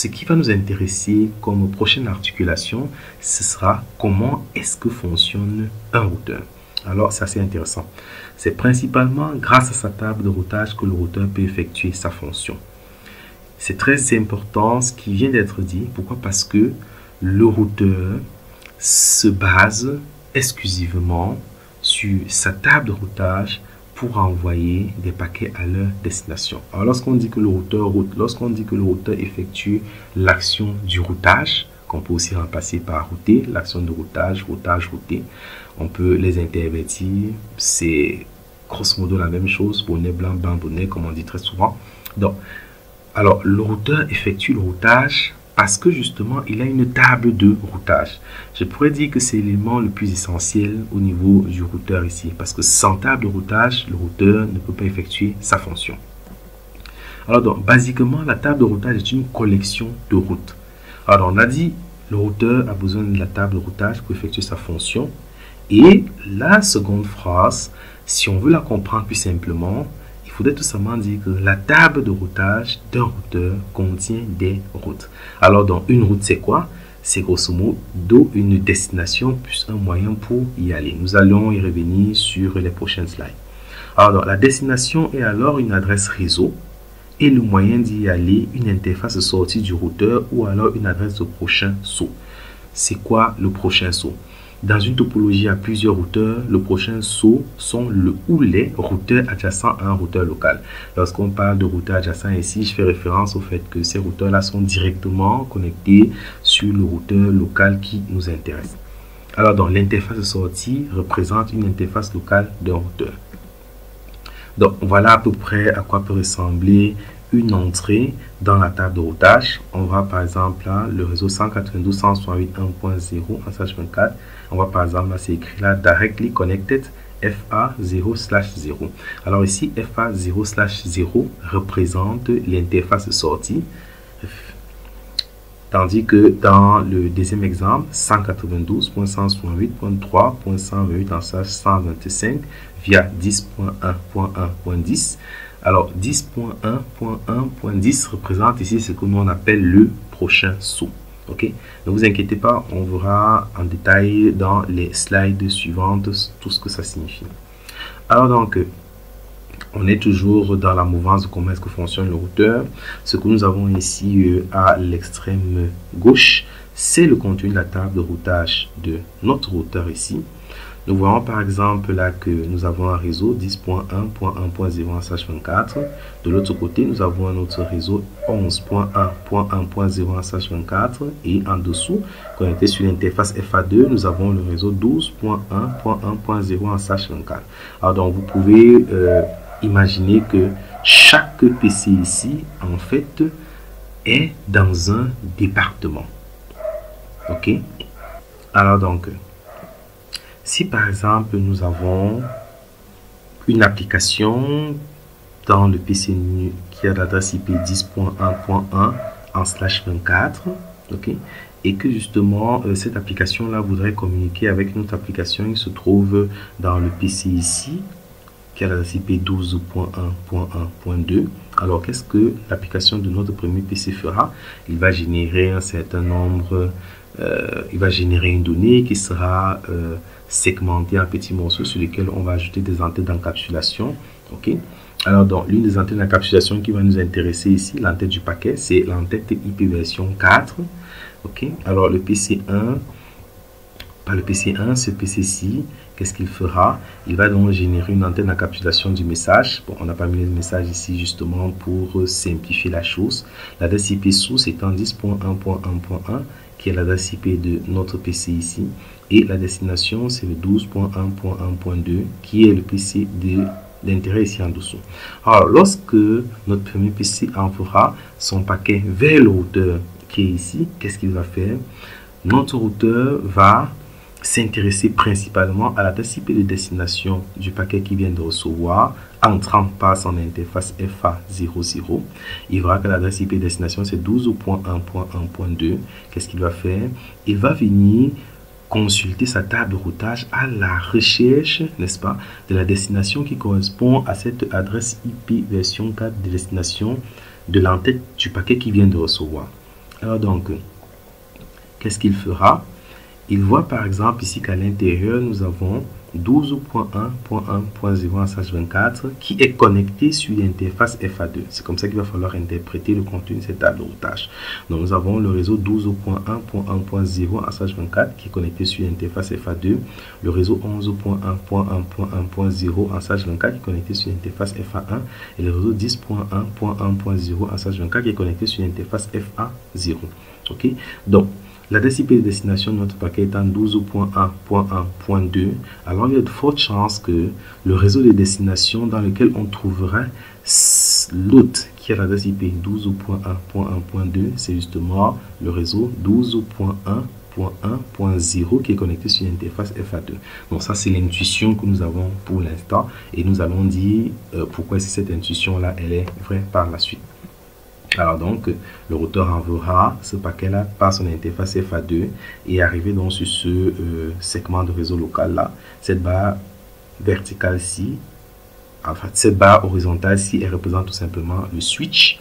ce qui va nous intéresser comme prochaine articulation, ce sera comment est-ce que fonctionne un routeur. Alors, c'est assez intéressant. C'est principalement grâce à sa table de routage que le routeur peut effectuer sa fonction. C'est très important ce qui vient d'être dit. Pourquoi? Parce que le routeur se base exclusivement sur sa table de routage pour envoyer des paquets à leur destination. Alors, lorsqu'on dit que le routeur route, lorsqu'on dit que le routeur effectue l'action du routage, qu'on peut aussi remplacer par router, l'action de routage, routage, router, on peut les intervertir. C'est grosso modo la même chose, bonnet blanc, blanc, bonnet, comme on dit très souvent. Donc, alors, le routeur effectue le routage parce que justement, il a une table de routage. Je pourrais dire que c'est l'élément le plus essentiel au niveau du routeur ici. Parce que sans table de routage, le routeur ne peut pas effectuer sa fonction. Alors, donc, basiquement, la table de routage est une collection de routes. Alors, on a dit, le routeur a besoin de la table de routage pour effectuer sa fonction. Et la seconde phrase, si on veut la comprendre plus simplement, il faudrait tout simplement dire que la table de routage d'un routeur contient des routes. Alors, donc, une route, c'est quoi? C'est grosso modo une destination plus un moyen pour y aller. Nous allons y revenir sur les prochaines slides. Alors, donc, la destination est alors une adresse réseau et le moyen d'y aller, une interface sortie du routeur ou alors une adresse de prochain saut. C'est quoi le prochain saut? Dans une topologie à plusieurs routeurs, le prochain saut sont le ou les routeurs adjacents à un routeur local. Lorsqu'on parle de routeurs adjacents ici, je fais référence au fait que ces routeurs-là sont directement connectés sur le routeur local qui nous intéresse. Alors, donc, l'interface de sortie représente une interface locale d'un routeur. Donc, voilà à peu près à quoi peut ressembler une entrée dans la table de routage. On va par exemple là, le réseau 192.168.1.0 en slash 24. On va par exemple là, c'est écrit là, directly connected FA0/0. Alors ici, FA0/0 représente l'interface de sortie. Tandis que dans le deuxième exemple, 192.168.3.128 en slash 125 via 10.1.1.10. Alors, 10.1.1.10 représente ici ce que nous on appelle le prochain saut. Ok, ne vous inquiétez pas, on verra en détail dans les slides suivantes tout ce que ça signifie. Alors donc, on est toujours dans la mouvance de comment est-ce que fonctionne le routeur. Ce que nous avons ici à l'extrême gauche, c'est le contenu de la table de routage de notre routeur ici. Nous voyons par exemple là que nous avons un réseau 10.1.1.0/24. De l'autre côté, nous avons un autre réseau 11.1.1.0/24. Et en dessous, connecté sur l'interface FA2, nous avons le réseau 12.1.1.0/24. Alors donc, vous pouvez imaginer que chaque PC ici, en fait, est dans un département. Ok? Alors donc, si par exemple nous avons une application dans le PC qui a l'adresse IP 10.1.1 en /24, ok, et que justement cette application là voudrait communiquer avec notre application qui se trouve dans le PC ici qui a l'adresse IP 12.1.1.2, alors qu'est-ce que l'application de notre premier PC fera? Il va générer un certain nombre, il va générer une donnée qui sera segmenté en petits morceaux sur lesquels on va ajouter des entêtes d'encapsulation. Ok. Alors, donc, l'une des entêtes d'encapsulation qui va nous intéresser ici, l'entête du paquet, c'est l'entête IP version 4. Ok. Alors, le PC1, par le PC1, ce PC-ci, qu'est-ce qu'il fera? Il va donc générer une entête d'encapsulation du message. Bon, on n'a pas mis le message ici justement pour simplifier la chose. L'adresse IP source étant 10.1.1.1, qui est l'adresse IP de notre PC ici. Et la destination, c'est le 12.1.1.2 qui est le PC d'intérêt ici en dessous. Alors, lorsque notre premier PC enverra son paquet vers le routeur qui est ici, qu'est-ce qu'il va faire? Notre routeur va s'intéresser principalement à l'adresse IP de destination du paquet qu'il vient de recevoir, entrant par son interface FA00. Il verra que l'adresse IP de destination, c'est 12.1.1.2. Qu'est-ce qu'il va faire? Il va venir consulter sa table de routage à la recherche, n'est-ce pas, de la destination qui correspond à cette adresse IP version 4 de destination de l'entête du paquet qu'il vient de recevoir. Alors donc, qu'est-ce qu'il fera? Il voit par exemple ici qu'à l'intérieur, nous avons 12.1.1.0 en sage 24 qui est connecté sur l'interface FA2. C'est comme ça qu'il va falloir interpréter le contenu de cette table de routage. Donc nous avons le réseau 12.1.1.0 en sage 24 qui est connecté sur l'interface FA2. Le réseau 11.1.1.1.0 en sage 24 qui est connecté sur l'interface FA1. Et le réseau 10.1.1.0 en sage 24 qui est connecté sur l'interface FA0. Ok, donc l'adresse IP de destination de notre paquet étant 12.1.1.2, alors il y a de fortes chances que le réseau de destination dans lequel on trouvera l'autre qui a l'adresse IP 12.1.1.2, c'est justement le réseau 12.1.1.0 qui est connecté sur l'interface FA2. Donc ça, c'est l'intuition que nous avons pour l'instant et nous allons dire pourquoi est-ce que cette intuition-là, elle est vraie par la suite. Alors donc, le routeur enverra ce paquet-là par son interface FA2 et arrivé donc sur ce segment de réseau local-là. Cette barre verticale-ci, enfin cette barre horizontale-ci, elle représente tout simplement le switch,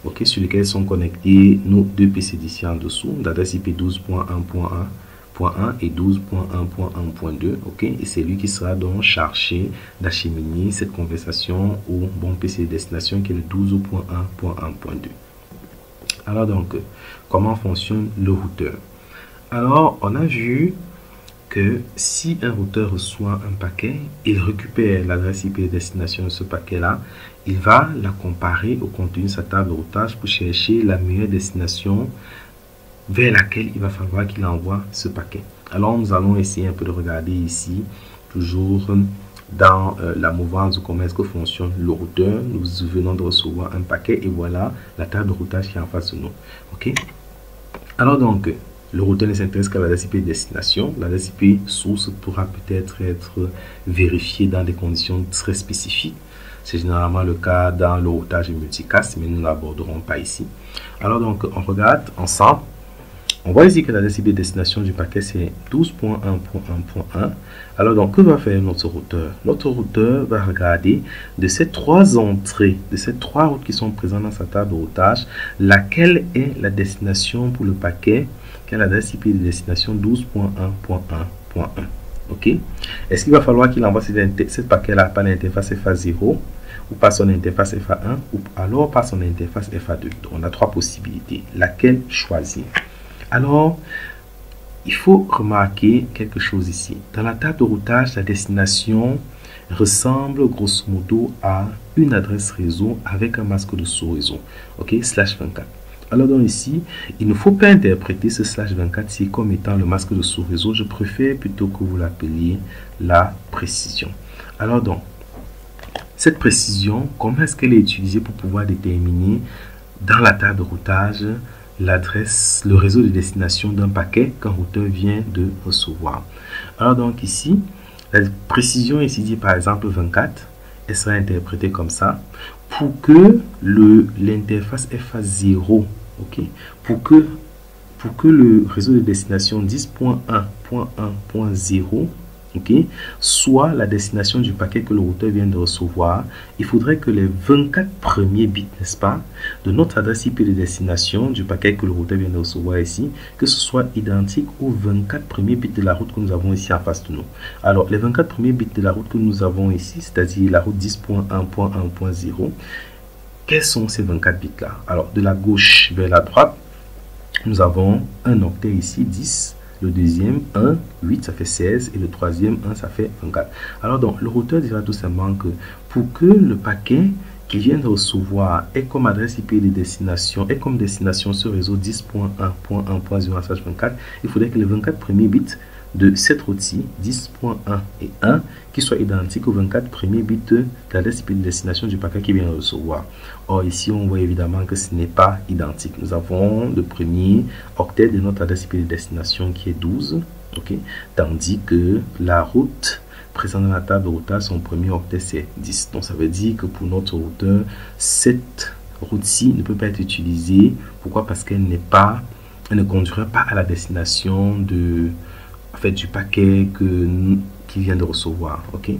okay, sur lequel sont connectés nos deux PC d'ici en dessous, d'adresse IP 12.1.1.1 et 12.1.1.2, ok, et c'est lui qui sera donc chargé d'acheminer cette conversation au bon PC de destination qui est le 12.1.1.2. Alors donc, comment fonctionne le routeur? Alors, on a vu que si un routeur reçoit un paquet, il récupère l'adresse IP de destination de ce paquet-là, il va la comparer au contenu de sa table de routage pour chercher la meilleure destination vers laquelle il va falloir qu'il envoie ce paquet. Alors, nous allons essayer un peu de regarder ici, toujours dans la mouvance de comment est-ce que fonctionne le routeur. Nous venons de recevoir un paquet et voilà la table de routage qui est en face de nous. Ok. Alors donc, le routeur ne s'intéresse qu'à l'adresse IP destination. L'adresse IP source pourra peut-être être vérifiée dans des conditions très spécifiques. C'est généralement le cas dans le routage multicast, mais nous ne l'aborderons pas ici. Alors donc, on regarde ensemble. On voit ici que l'adresse IP destination du paquet c'est 12.1.1.1. Alors donc, que va faire notre routeur? Notre routeur va regarder de ces trois entrées, de ces trois routes qui sont présentes dans sa table de routage, laquelle est la destination pour le paquet qui a l'adresse IP de destination 12.1.1.1. Ok? Est-ce qu'il va falloir qu'il envoie ce paquet-là par l'interface FA0 ou par son interface FA1 ou alors par son interface FA2? Donc, on a trois possibilités. Laquelle choisir? Alors, il faut remarquer quelque chose ici. Dans la table de routage, la destination ressemble grosso modo à une adresse réseau avec un masque de sous-réseau. Ok, /24. Alors donc ici, il ne faut pas interpréter ce /24 comme étant le masque de sous-réseau. Je préfère plutôt que vous l'appeliez la précision. Alors donc, cette précision, comment est-ce qu'elle est utilisée pour pouvoir déterminer dans la table de routage l'adresse, le réseau de destination d'un paquet qu'un routeur vient de recevoir? Alors donc ici, la précision ici dit par exemple 24, elle sera interprétée comme ça. Pour que l'interface FA0, ok, pour que le réseau de destination 10.1.1.0, ok, soit la destination du paquet que le routeur vient de recevoir, il faudrait que les 24 premiers bits, n'est-ce pas, de notre adresse IP de destination du paquet que le routeur vient de recevoir ici, que ce soit identique aux 24 premiers bits de la route que nous avons ici en face de nous. Alors, les 24 premiers bits de la route que nous avons ici, c'est-à-dire la route 10.1.1.0, quels sont ces 24 bits là? Alors, de la gauche vers la droite, nous avons un octet ici, 10. Le deuxième, 1, 8, ça fait 16. Et le troisième, 1, ça fait 24. Alors donc, le routeur dira tout simplement que pour que le paquet qu'il vient de recevoir ait comme adresse IP de destination, ait comme destination ce réseau 10.1.1.0/24, il faudrait que les 24 premiers bits de cette route-ci, 10.1 et 1, qui soient identiques aux 24 premiers bits de l'adresse IP de destination du paquet qui vient de recevoir. Or, ici, on voit évidemment que ce n'est pas identique. Nous avons le premier octet de notre adresse IP de destination qui est 12, okay, tandis que la route présente dans la table de routage, son premier octet c'est 10. Donc, ça veut dire que pour notre routeur, cette route-ci ne peut pas être utilisée. Pourquoi? Parce qu'elle elle ne conduirait pas à la destination du paquet qu'il vient de recevoir. Ok.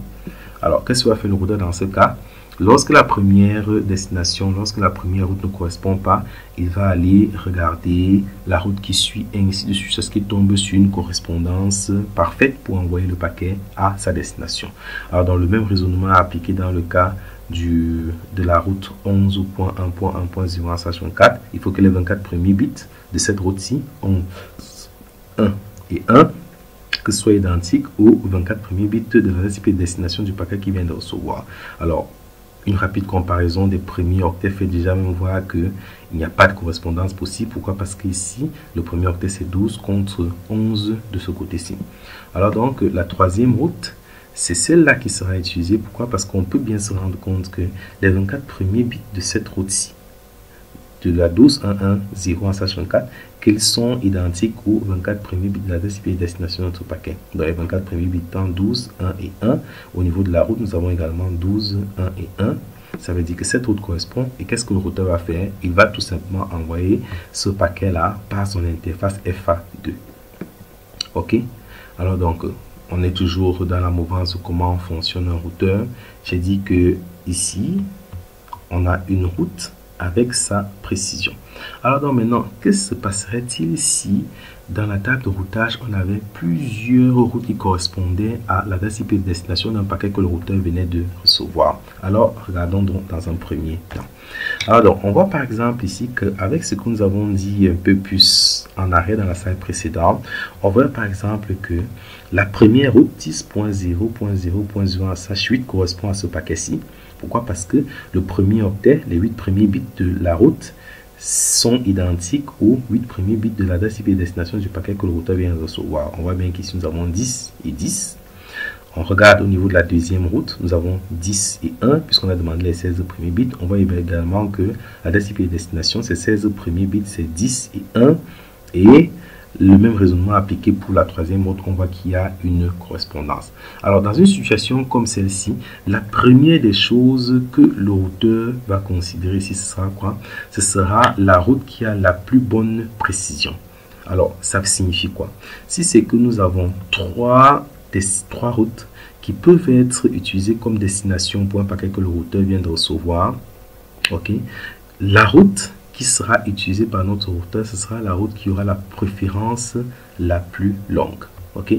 Alors, qu'est-ce que va faire le routeur dans ce cas? Lorsque la première destination, lorsque la première route ne correspond pas, il va aller regarder la route qui suit et ainsi de suite, ce qui tombe sur une correspondance parfaite pour envoyer le paquet à sa destination. Alors, dans le même raisonnement appliqué dans le cas de la route 11.1.1.0/24, il faut que les 24 premiers bits de cette route-ci, 11, 1 et 1, que ce soit identique aux 24 premiers bits de l'adresse IP de destination du paquet qui vient de recevoir. Alors, une rapide comparaison des premiers octets fait déjà même voir qu'il n'y a pas de correspondance possible. Pourquoi? Parce qu'ici, le premier octet c'est 12 contre 11 de ce côté-ci. Alors donc, la troisième route, c'est celle-là qui sera utilisée. Pourquoi? Parce qu'on peut bien se rendre compte que les 24 premiers bits de cette route-ci, de la 12.1.1.0/24, qu'ils sont identiques aux 24 premiers bits de l'adresse IP de destination de notre paquet. Dans les 24 premiers bits, 12, 1 et 1. Au niveau de la route, nous avons également 12, 1 et 1. Ça veut dire que cette route correspond. Et qu'est-ce que le routeur va faire? Il va tout simplement envoyer ce paquet-là par son interface FA2. OK? Alors donc, on est toujours dans la mouvance de comment fonctionne un routeur. J'ai dit que ici, on a une route avec sa précision. Alors donc maintenant, que se passerait-il si dans la table de routage, on avait plusieurs routes qui correspondaient à l'adresse IP de destination d'un paquet que le routeur venait de recevoir? Alors, regardons donc dans un premier temps. Alors donc, on voit par exemple ici qu'avec ce que nous avons dit un peu plus en arrêt dans la slide précédente, on voit par exemple que la première route 10.0.0.0/8 correspond à ce paquet-ci. Pourquoi? Parce que le premier octet, les 8 premiers bits de la route sont identiques aux 8 premiers bits de l'adresse IP de destination du paquet que le routeur vient de recevoir. On voit bien qu'ici nous avons 10 et 10. On regarde au niveau de la deuxième route, nous avons 10 et 1 puisqu'on a demandé les 16 premiers bits. On voit également que l'adresse IP de destination, c'est 16 premiers bits, c'est 10 et 1. Et le même raisonnement appliqué pour la troisième route, on voit qu'il y a une correspondance. Alors, dans une situation comme celle-ci, la première des choses que le routeur va considérer ici, ce sera quoi? Ce sera la route qui a la plus bonne précision. Alors, ça signifie quoi? Si c'est que nous avons trois routes qui peuvent être utilisées comme destination pour un paquet que le routeur vient de recevoir, ok, la route qui sera utilisée par notre routeur, ce sera la route qui aura la préférence la plus longue. Ok?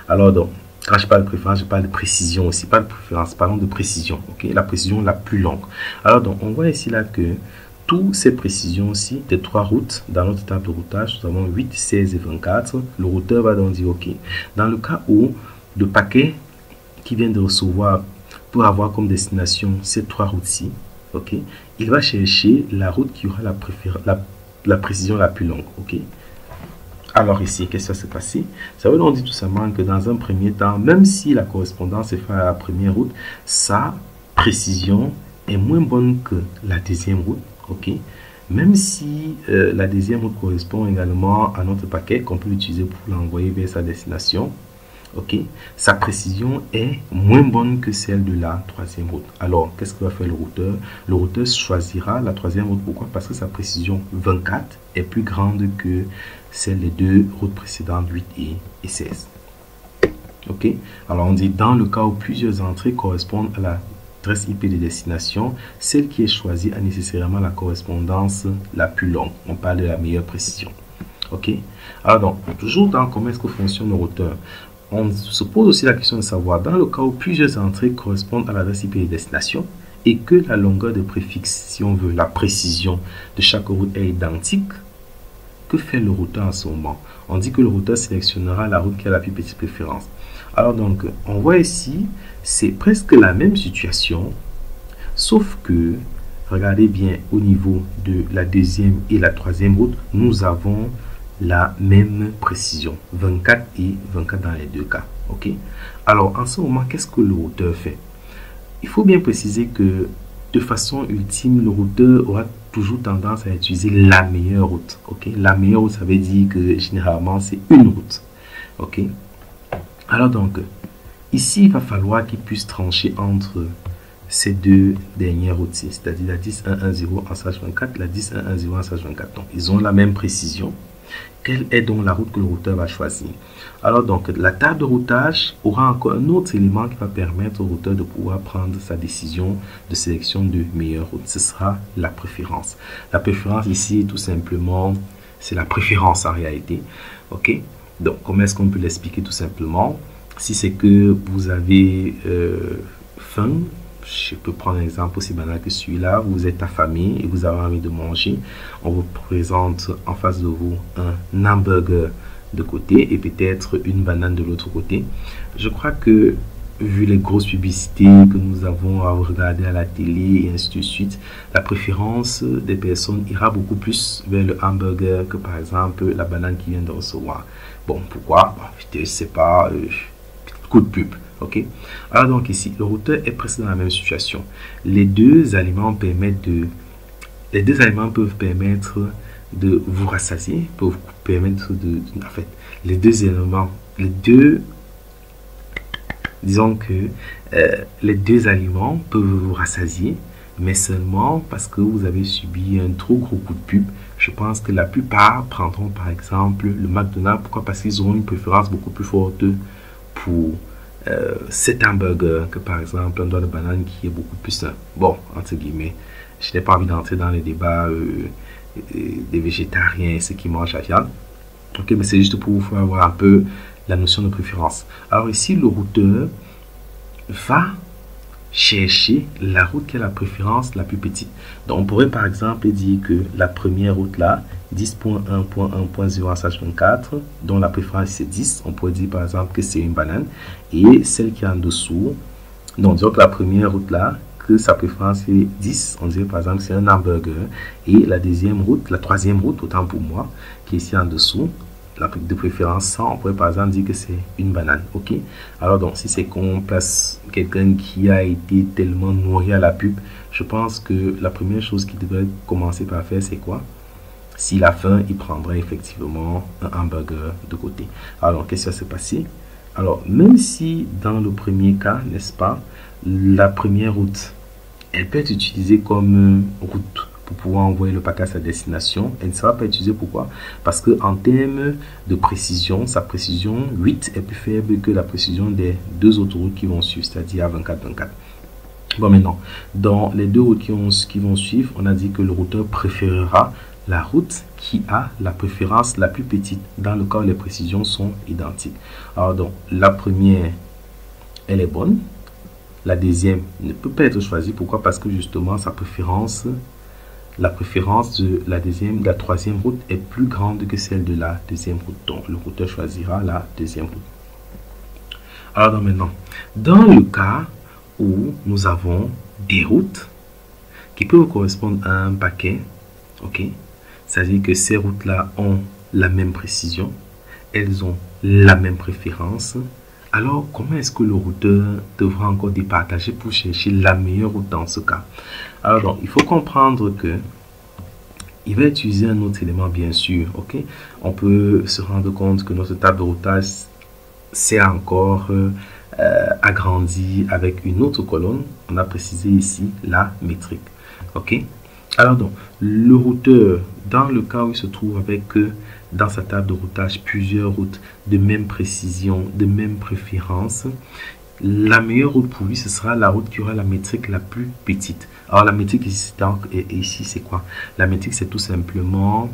Alors donc, quand je parle de préférence, je parle de précision aussi, pas de préférence, parlons de précision. Ok? La précision la plus longue. Alors donc, on voit ici là que toutes ces précisions aussi des trois routes dans notre table de routage, nous avons 8, 16 et 24. Le routeur va donc dire ok. Dans le cas où le paquet qui vient de recevoir peut avoir comme destination ces trois routes-ci, ok, il va chercher la route qui aura la précision la plus longue. Ok. Alors ici, qu'est-ce qui va se passer? Ça veut donc dire tout simplement que dans un premier temps, même si la correspondance est faite à la première route, sa précision est moins bonne que la deuxième route. Ok. Même si la deuxième route correspond également à notre paquet qu'on peut utiliser pour l'envoyer vers sa destination. Ok, sa précision est moins bonne que celle de la troisième route. Alors, qu'est-ce que va faire le routeur? Le routeur choisira la troisième route. Pourquoi? Parce que sa précision 24 est plus grande que celle des deux routes précédentes, 8 et 16. Ok, alors on dit dans le cas où plusieurs entrées correspondent à l'adresse IP de destination, celle qui est choisie a nécessairement la correspondance la plus longue. On parle de la meilleure précision. Ok, alors donc, toujours dans comment est-ce que fonctionne le routeur? On se pose aussi la question de savoir, dans le cas où plusieurs entrées correspondent à l'adresse IP de destination et que la longueur de préfixe, si on veut, la précision de chaque route est identique, que fait le routeur en ce moment? On dit que le routeur sélectionnera la route qui a la plus petite préférence. Alors donc, on voit ici, c'est presque la même situation, sauf que, regardez bien, au niveau de la deuxième et la troisième route, nous avons la même précision, 24 et 24 dans les deux cas. Ok. Alors en ce moment, qu'est-ce que le routeur fait? Il faut bien préciser que de façon ultime, le routeur aura toujours tendance à utiliser la meilleure route. Ok. La meilleure route, ça veut dire que généralement c'est une route. Ok. Alors donc ici, il va falloir qu'il puisse trancher entre ces deux dernières routes, c'est-à-dire la 10.1.1.0/24, la 10.1.1.0/24. Donc ils ont la même précision. quelle est donc la route que le routeur va choisir? Alors donc, la table de routage aura encore un autre élément qui va permettre au routeur de pouvoir prendre sa décision de sélection de meilleure route. Ce sera la préférence. La préférence ici, tout simplement, c'est la préférence en réalité. Ok? Donc, comment est-ce qu'on peut l'expliquer tout simplement? Si c'est que vous avez faim, je peux prendre un exemple aussi banal que celui-là, vous êtes affamé et vous avez envie de manger, on vous présente en face de vous un hamburger de côté et peut-être une banane de l'autre côté. Je crois que vu les grosses publicités que nous avons à regarder à la télé et ainsi de suite, la préférence des personnes ira beaucoup plus vers le hamburger que par exemple la banane qui vient de recevoir. Bon, pourquoi? Je ne sais pas, coup de pub. Ok. Alors donc ici, le routeur est presque dans la même situation. Les deux aliments peuvent permettre de vous rassasier, peuvent vous permettre en fait, disons que les deux aliments peuvent vous rassasier, mais seulement parce que vous avez subi un trop gros coup de pub. Je pense que la plupart prendront par exemple le McDonald's. Pourquoi? Parce qu'ils auront une préférence beaucoup plus forte pour cet hamburger que par exemple un doigt de banane qui est beaucoup plus bon, entre guillemets. Je n'ai pas envie d'entrer dans les débats des végétariens, ceux qui mangent la viande. Ok, mais c'est juste pour vous faire avoir un peu la notion de préférence. Alors ici, le routeur va chercher la route qui a la préférence la plus petite. Donc on pourrait par exemple dire que la première route là, 10.1.1.0/24, dont la préférence c'est 10, on pourrait dire par exemple que c'est une banane, et celle qui est en dessous, donc disons que la première route là, que sa préférence est 10, on dirait par exemple que c'est un hamburger, et la deuxième route, la troisième route, autant pour moi, qui est ici en dessous, la de préférence 100, on pourrait par exemple dire que c'est une banane. Ok, alors donc si c'est qu'on place quelqu'un qui a été tellement nourri à la pub, je pense que la première chose qu'il devrait commencer par faire, c'est quoi? S'il a faim, il prendrait effectivement un hamburger de côté. Alors qu'est-ce qui va se passer? Alors même si dans le premier cas, n'est-ce pas, la première route, elle peut être utilisée comme route pour pouvoir envoyer le paquet à sa destination, elle ne sera pas utilisée. Pourquoi? Parce que en termes de précision, sa précision 8 est plus faible que la précision des deux autres routes qui vont suivre, c'est-à-dire A24-24. Bon, maintenant, dans les deux routes qui vont suivre, on a dit que le routeur préférera la route qui a la préférence la plus petite, dans le cas où les précisions sont identiques. Alors donc, la première, elle est bonne. La deuxième ne peut pas être choisie. Pourquoi? Parce que justement, sa préférence, la préférence de la troisième route est plus grande que celle de la deuxième route. Donc, le routeur choisira la deuxième route. Alors, donc maintenant, dans le cas où nous avons des routes qui peuvent correspondre à un paquet, ok, c'est-à-dire que ces routes-là ont la même précision, elles ont la même préférence. Alors, comment est-ce que le routeur devra encore départager pour chercher la meilleure route dans ce cas? Alors, donc, il faut comprendre que il va utiliser un autre élément, bien sûr. Ok, on peut se rendre compte que notre table de routage s'est encore agrandie avec une autre colonne. On a précisé ici la métrique. Ok, alors donc, le routeur, dans le cas où il se trouve avec dans sa table de routage plusieurs routes de même précision, de même préférence, la meilleure route pour lui, ce sera la route qui aura la métrique la plus petite. Alors la métrique ici c'est quoi? La métrique, c'est tout simplement,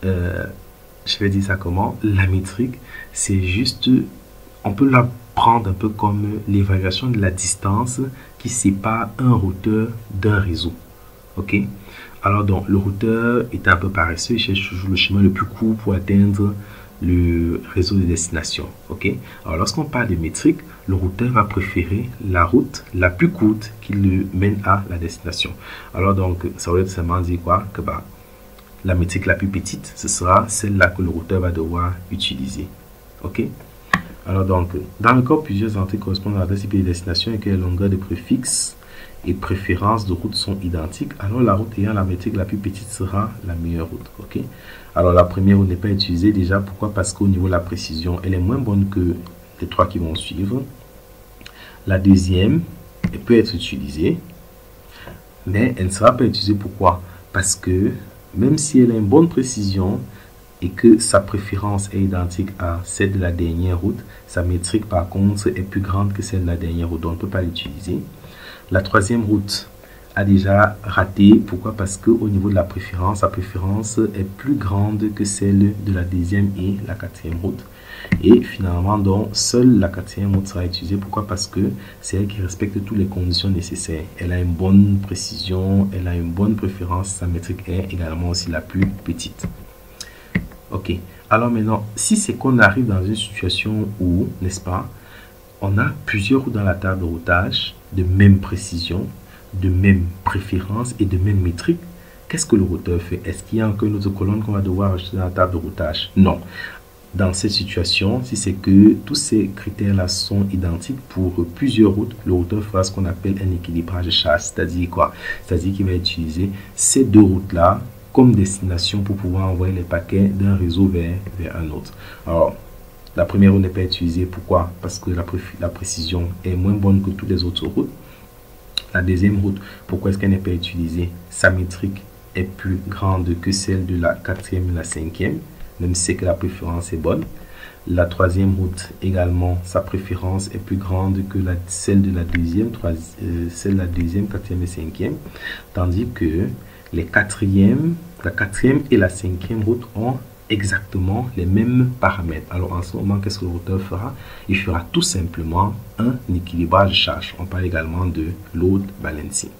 je vais dire ça comment? La métrique, c'est juste, on peut la prendre un peu comme l'évaluation de la distance qui sépare un routeur d'un réseau. Ok, alors donc le routeur est un peu paresseux, il cherche toujours le chemin le plus court pour atteindre le réseau de destination. Ok, alors lorsqu'on parle de métrique, le routeur va préférer la route la plus courte qui le mène à la destination. Alors donc ça veut seulement dire quoi? Que la métrique la plus petite, ce sera celle-là que le routeur va devoir utiliser. Ok, alors donc dans le cas où plusieurs entrées correspondent à l'adresse IP de destination et que les longueurs de préfixes et préférences de route sont identiques, alors la route ayant la métrique la plus petite sera la meilleure route. Ok, alors la première route n'est pas utilisée déjà. Pourquoi? Parce qu'au niveau de la précision, elle est moins bonne que les trois qui vont suivre. La deuxième, elle peut être utilisée, mais elle ne sera pas utilisée. Pourquoi? Parce que même si elle a une bonne précision, et que sa préférence est identique à celle de la dernière route, sa métrique par contre est plus grande que celle de la dernière route, donc on ne peut pas l'utiliser. La troisième route a déjà raté. Pourquoi? Parce qu'au niveau de la préférence, sa préférence est plus grande que celle de la deuxième et la quatrième route. Et finalement, donc, seule la quatrième route sera utilisée. Pourquoi? Parce que c'est elle qui respecte toutes les conditions nécessaires. Elle a une bonne précision, elle a une bonne préférence. Sa métrique est également aussi la plus petite. Ok. Alors maintenant, si c'est qu'on arrive dans une situation où, n'est-ce pas, on a plusieurs routes dans la table de routage de même précision, de même préférence et de même métrique, qu'est-ce que le routeur fait? Est-ce qu'il y a encore une autre colonne qu'on va devoir ajouter dans la table de routage? Non. Dans cette situation, si c'est que tous ces critères-là sont identiques pour plusieurs routes, le routeur fera ce qu'on appelle un équilibrage de charge. C'est-à-dire quoi? C'est-à-dire qu'il va utiliser ces deux routes-là comme destination pour pouvoir envoyer les paquets d'un réseau vers un autre. Alors, la première route n'est pas utilisée. Pourquoi? Parce que la précision est moins bonne que toutes les autres routes. La deuxième route, pourquoi est-ce qu'elle n'est pas utilisée? Sa métrique est plus grande que celle de la quatrième et la cinquième, même si c'est que la préférence est bonne. La troisième route également, sa préférence est plus grande que celle de la deuxième, quatrième et cinquième. Tandis que la quatrième et la cinquième route ont exactement les mêmes paramètres. Alors en ce moment, qu'est-ce que le routeur fera? Il fera tout simplement un équilibrage de charge. On parle également de load balancing.